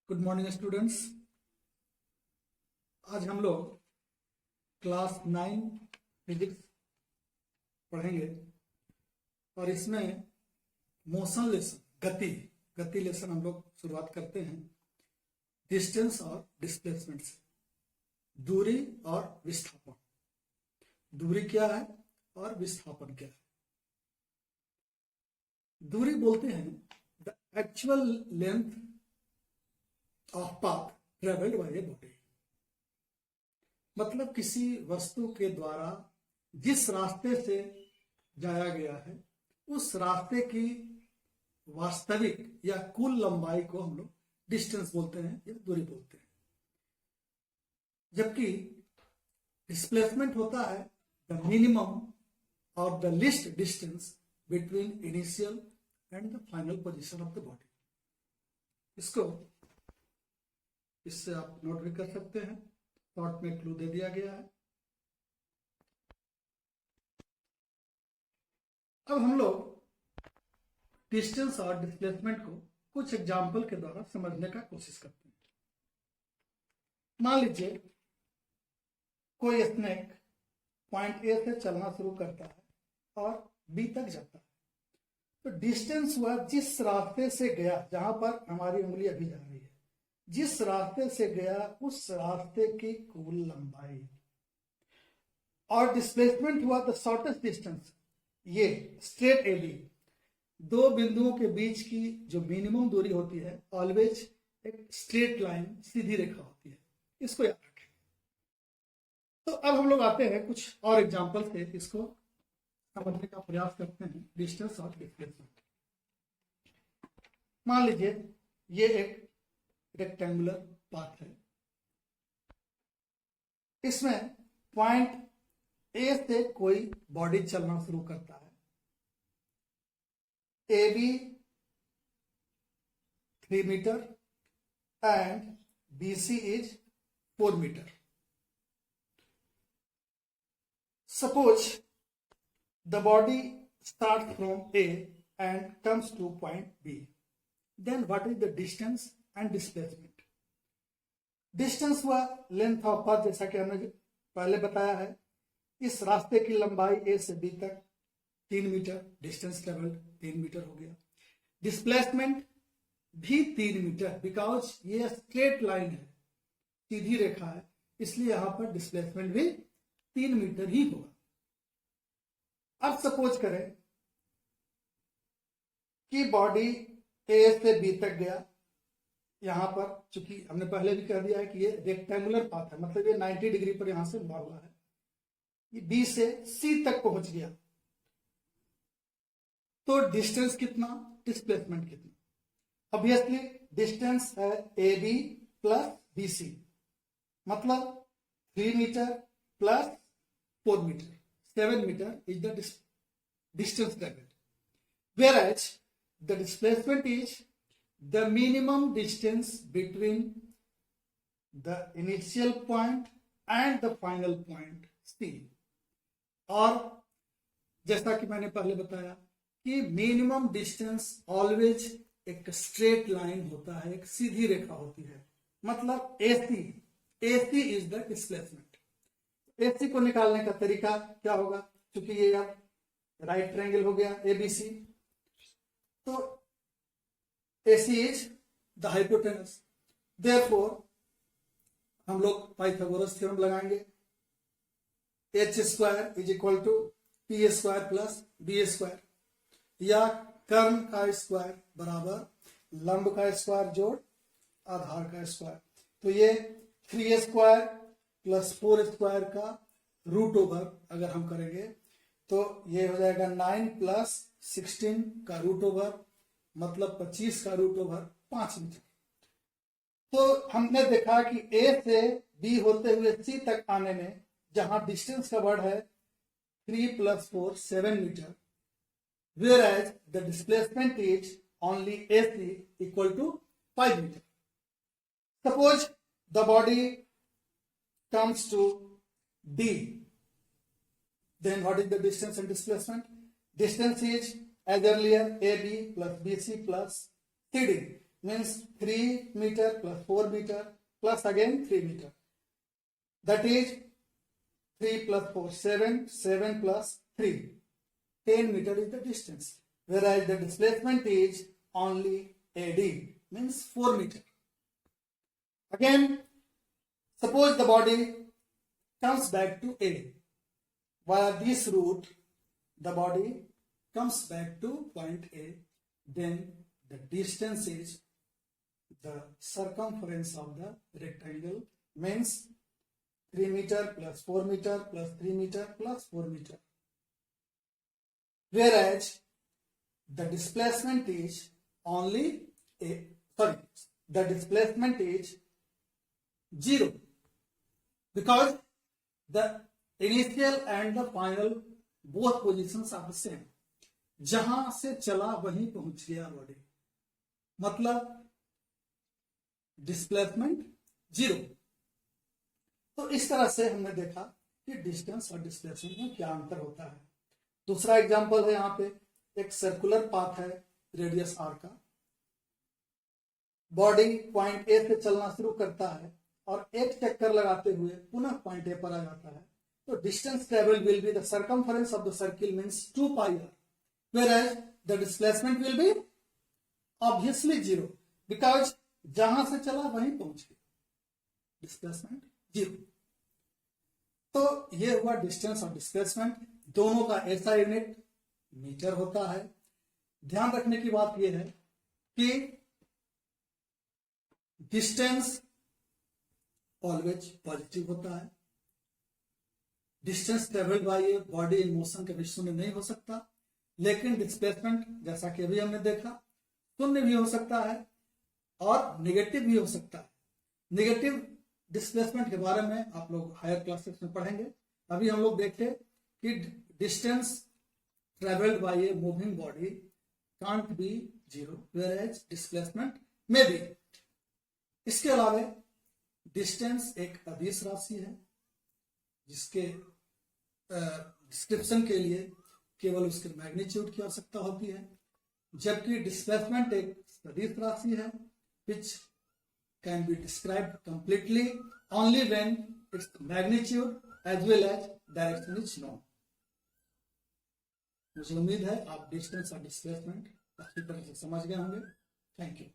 Good morning students. आज हम लोग क्लास 9 फिजिक्स पढ़ेंगे और इसमें मोशन लेसन गति लेसन हम लोग शुरुआत करते हैं डिस्टेंस और डिस्प्लेसमेंट से। दूरी और विस्थापन, दूरी क्या है और विस्थापन क्या है। दूरी बोलते हैं the actual length of path travelled by a body, मतलब किसी वस्तु के द्वारा जिस रास्ते से जाया गया है उस रास्ते की वास्तविक या कुल लंबाई को हम लोग डिस्टेंस बोलते हैं या दूरी बोलते हैं। जबकि डिस्प्लेसमेंट होता है द मिनिमम और the least distance between initial and the final position of the body. इससे आप नोट भी कर सकते हैं, शॉर्ट में क्लू दे दिया गया है। अब हम लोग डिस्टेंस और डिस्प्लेसमेंट को कुछ एग्जाम्पल के द्वारा समझने का कोशिश करते हैं। मान लीजिए कोई स्नेक पॉइंट ए से चलना शुरू करता है और बी तक जाता है, तो डिस्टेंस हुआ जिस रास्ते से गया, जहां पर हमारी उंगली अभी जा रही है, जिस रास्ते से गया उस रास्ते की कुल लंबाई। और डिस्प्लेसमेंट हुआ द शॉर्टेस्ट डिस्टेंस, ये स्ट्रेट एबी, दो बिंदुओं के बीच की जो मिनिमम दूरी होती है ऑलवेज एक स्ट्रेट लाइन, सीधी रेखा होती है, इसको याद रखें। तो अब हम लोग आते हैं कुछ और एग्जांपल से इसको समझने का प्रयास करते हैं डिस्टेंस और डिस्प्लेसमेंट। मान लीजिए ये एक रेक्टेंगुलर पाथ है, इसमें पॉइंट ए से कोई बॉडी चलना शुरू करता है, A B 3 metre and B C is 4 metre. Suppose the body start from A and comes to point B, then what is the distance and displacement. Distance हुआ length of path, जैसा कि हमने पहले बताया है, इस रास्ते की लंबाई ए से बी तक 3 मीटर, डिस्टेंस ट्रेवल्ड 3 मीटर हो गया। डिस्प्लेसमेंट भी 3 मीटर, बिकॉज ये स्ट्रेट लाइन है, सीधी रेखा है, इसलिए यहां पर डिस्प्लेसमेंट भी 3 मीटर ही होगा। अब सपोज करें कि बॉडी ए से बी तक गया, यहां पर चूंकि हमने पहले भी कह दिया है कि ये रेक्टेंगुलर पाथ है, मतलब ये 90 डिग्री पर यहां से मुड़ा हुआ है, ये बी से सी तक पहुंच गया, तो डिस्टेंस कितना, डिस्प्लेसमेंट कितना। ऑब्वियसली डिस्टेंस है A B plus B C, मतलब 3 metre plus 4 metre, 7 metre is the distance travelled, whereas the displacement is the minimum distance between the initial point and the final point C। और जैसा कि मैंने पहले बताया कि minimum distance always एक straight line होता है, एक सीधी रेखा होती है, मतलब AC is the displacement. AC को निकालने का तरीका क्या होगा, क्योंकि ये अब राइट ट्रायंगल हो गया ABC, तो AC is the hypotenuse, therefore हम लोग पाइथागोरस थ्योरम लगाएंगे, h square is equal to p square plus b square, या कर्ण का स्क्वायर बराबर लंब का स्क्वायर जोड़ आधार का स्क्वायर। तो ये 3 स्क्वायर प्लस 4 स्क्वायर का रूट ओवर अगर हम करेंगे तो ये हो जाएगा 9 प्लस 16 का रूट ओवर, मतलब 25 का रूट ओवर 5 मीटर। तो हमने देखा कि ए से बी होते हुए सी तक आने में जहां डिस्टेंस का वर्ड है 3 plus 4 7 metre, whereas the displacement is only AC equal to 5 meter. Suppose the body comes to D, then what is the distance and displacement? Distance is as earlier AB plus BC plus CD, means 3 meter plus 4 meter plus again 3 meter. That is 3 plus 4, 7, 7 plus 3. 10 meter is the distance. Whereas the displacement is only AD, means 4 meter. Again, suppose the body comes back to A. Via this route, the body comes back to point A. Then the distance is the circumference of the rectangle, means 3 meter plus 4 meter plus 3 meter plus 4 meter. Whereas the displacement is only the displacement is 0, because the initial and the final both positions are the same. जहां से चला वहीं पहुंच गया body, मतलब displacement 0. तो इस तरह से हमने देखा कि डिस्टेंस और डिस्प्लेसमेंट में क्या अंतर होता है. दूसरा एग्जांपल है, यहाँ पे एक सर्कुलर पाथ है रेडियस r का. बॉडी पॉइंट ए से चलना शुरू करता है और एक चक्कर लगाते हुए पुनः पॉइंट ए पर आ जाता है. तो distance travel will be the circumference of the circle, means 2 pi r. Whereas the displacement will be obviously 0, because जहां से चला वहीं पहुंच गया, डिस्प्लेसमेंट 0. तो ये हुआ डिस्टेंस और डिस्प्लेसमेंट. दोनों का ऐसा यूनिट मीटर होता है. ध्यान रखने की बात यह है कि डिस्टेंस ऑलवेज पॉजिटिव होता है. Distance travelled by a body in motion कभी शून्य नहीं हो सकता. लेकिन डिस्प्लेसमेंट, जैसा कि अभी हमने देखा, शून्य भी हो सकता है और नेगेटिव भी हो सकता है. नेगेटिव डिस्प्लेसमेंट के बारे में आप लोग हायर क्लासेस में पढ़ेंगे. अभी हम लोग देखें कि distance travelled by a moving body can't be 0, whereas displacement में भी. इसके अलावा डिस्टेंस एक अदिश राशि है जिसके डिस्क्रिप्शन के लिए केवल उसके मैग्नीट्यूड की आवश्यकता होती है, जबकि डिस्प्लेसमेंट एक सदिश राशि है which can be described completely only when its magnitude as well as direction is known. मुझे उम्मीद है आप डिस्टेंस और डिस्प्लेसमेंट अच्छी तरह से समझ गए होंगे. Thank you.